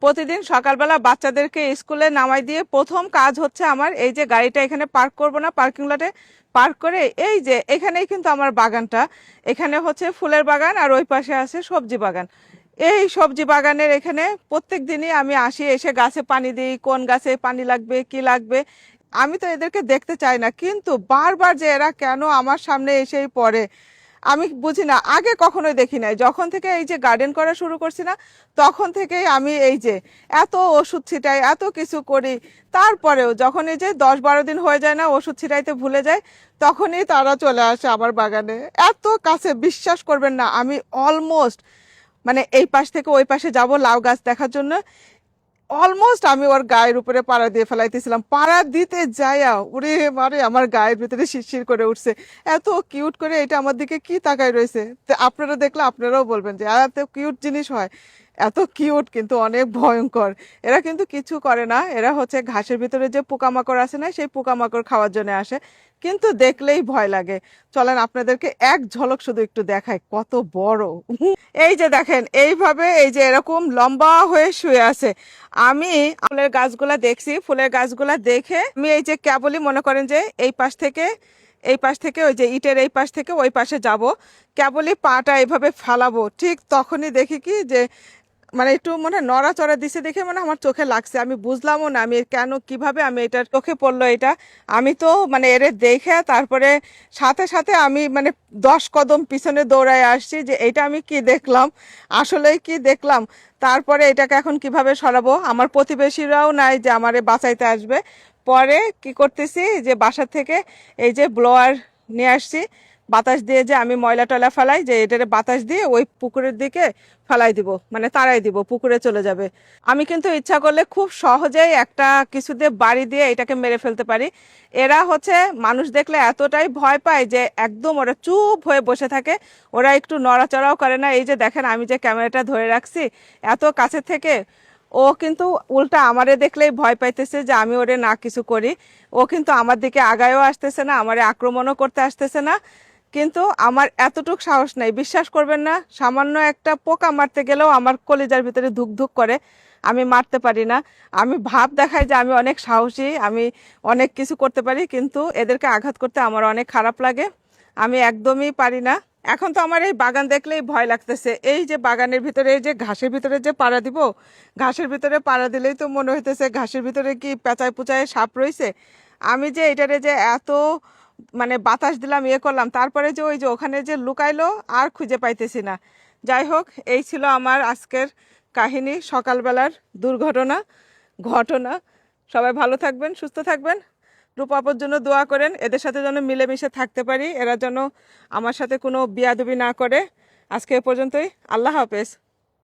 প্রতিদিন সকালবেলা বাচ্চাদেরকে স্কুলে নামাই দিয়ে প্রথম কাজ হচ্ছে আমার এই যে গাড়িটা এখানে পার্ক করব না, পার্কিং লটে পার্ক করে এই যে এখানেই কিন্তু আমার বাগানটা, এখানে হচ্ছে ফুলের বাগান আর ওই পাশে আছে সবজি বাগান। এই সবজি বাগানের এখানে প্রত্যেক দিনই আমি আসি, এসে গাছে পানি দিই, কোন গাছে পানি লাগবে কি লাগবে। আমি তো এদেরকে দেখতে চাই না, কিন্তু বারবার যে এরা কেন আমার সামনে এসেই পড়ে আমি বুঝি না। আগে কখনোই দেখি নাই, যখন থেকে এই যে গার্ডেন করা শুরু করছি না তখন থেকেই আমি এই যে এত ওষুধ ছিটাই, এত কিছু করি, তারপরেও যখন এই যে 10-12 দিন হয়ে যায় না ওষুধ ছিটাইতে ভুলে যায়, তখনই তারা চলে আসে আমার বাগানে এত কাছে। বিশ্বাস করবেন না, আমি অলমোস্ট মানে এই পাশ থেকে ওই পাশে যাব লাউ গাছ দেখার জন্য, অলমোস্ট আমি ওর গায়ের উপরে পাড়া দিয়ে ফেলাইতেছিলাম, পাড়া দিতে যাইয়া ওরে মারে আমার গায়ের ভিতরে শিরশির করে উঠছে। এত কিউট করে এটা আমার দিকে কি তাকায় রয়েছে, তো আপনারা দেখলে আপনারাও বলবেন যে এত কিউট জিনিস হয়। এত কিউট কিন্তু অনেক ভয়ঙ্কর। এরা কিন্তু কিছু করে না, এরা হচ্ছে ঘাসের ভিতরে যে পোকামাকড় আছে না সেই পোকামাকড় খাওয়ার জন্য আসে, কিন্তু দেখলেই ভয় লাগে। চলেন আপনাদেরকে এক ঝলক শুধু একটু দেখাই কত বড়। এই যে দেখেন এইভাবে এই যে এরকম লম্বা হয়ে শুয়ে আছে। আমি ফুলের গাছগুলা দেখছি, ফুলের গাছগুলা দেখে আমি এই যে কেবলই মনে করেন যে এই পাশ থেকে ওই যে ইটের এই পাশ থেকে ওই পাশে যাব, কেবলই পাটা এইভাবে ফেলাবো, ঠিক তখনই দেখি কি যে মানে একটু মানে নড়াচড়া দিছে দেখে মানে আমার চোখে লাগছে। আমি বুঝলামও না আমি কেন কিভাবে আমি এটার চোখে পড়লো এটা। আমি তো মানে এর দেখে তারপরে সাথে সাথে আমি মানে 10 কদম পিছনে দৌড়ায় আসছি যে এটা আমি কি দেখলাম, আসলেই কি দেখলাম। তারপরে এটাকে এখন কিভাবে সরাবো, আমার প্রতিবেশীরাও নাই যে আমারে বাঁচাইতে আসবে। পরে কি করতেছি যে বাসা থেকে এই যে ব্লোয়ার নিয়ে আসছি, বাতাস দিয়ে যে আমি ময়লা টয়লা ফেলাই, যে এটারে বাতাস দিয়ে ওই পুকুরের দিকে ফেলাই দিব, মানে তাড়াই দিব, পুকুরে চলে যাবে। আমি কিন্তু ইচ্ছা করলে খুব সহজেই একটা কিছু দিয়ে বাড়ি দিয়ে এটাকে মেরে ফেলতে পারি। এরা হচ্ছে মানুষ দেখলে এতটাই ভয় পায় যে একদম ওরা চুপ হয়ে বসে থাকে, ওরা একটু নড়াচড়াও করে না। এই যে দেখেন আমি যে ক্যামেরাটা ধরে রাখছি এত কাছে থেকে, ও কিন্তু উল্টা আমারে দেখলেই ভয় পাইতেছে যে আমি ওরে না কিছু করি। ও কিন্তু আমার দিকে আগায়ও আসতেছে না, আমারে আক্রমণও করতে আসতেছে না, কিন্তু আমার এতটুক সাহস নাই। বিশ্বাস করবেন না, সামান্য একটা পোকা মারতে গেলেও আমার কলিজার ভিতরে ধুক ধুক করে, আমি মারতে পারি না। আমি ভাব দেখাই যে আমি অনেক সাহসী, আমি অনেক কিছু করতে পারি, কিন্তু এদেরকে আঘাত করতে আমার অনেক খারাপ লাগে, আমি একদমই পারি না। এখন তো আমার এই বাগান দেখলেই ভয় লাগতেছে। এই যে বাগানের ভিতরে এই যে ঘাসের ভিতরে যে পাড়া দিব, ঘাসের ভিতরে পাড়া দিলেই তো মনে হইতেছে ঘাসের ভিতরে কি পেঁচায় পুচায় সাপ রয়েছে। আমি যে এটারে যে এত মানে বাতাস দিলাম ইয়ে করলাম, তারপরে যে ওই যে ওখানে যে লুকাইলো আর খুঁজে পাইতেছি না। যাই হোক, এই ছিল আমার আজকের কাহিনী, সকালবেলার দুর্ঘটনা ঘটনা। সবাই ভালো থাকবেন, সুস্থ থাকবেন, রূপাপর জন্য দোয়া করেন, এদের সাথে যেন মিলেমিশে থাকতে পারি, এরা যেন আমার সাথে কোনো বিয়াদবি না করে। আজকে এ পর্যন্তই, আল্লাহ হাফেজ।